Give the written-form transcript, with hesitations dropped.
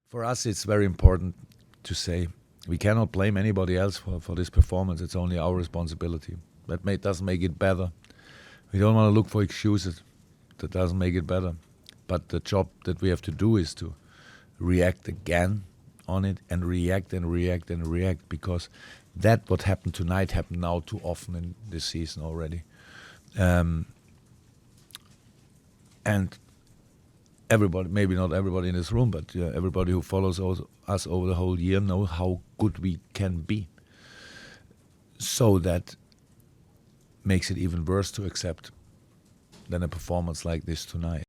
For us, it's very important to say we cannot blame anybody else for this performance. It's only our responsibility. That doesn't make it better. We don't want to look for excuses. That doesn't make it better. But the job that we have to do is to react again on it and react and react and react, because that what happened tonight happened now too often in this season already. And everybody, maybe not everybody in this room, but everybody who follows us over the whole year know how good we can be. So that makes it even worse to accept than a performance like this tonight.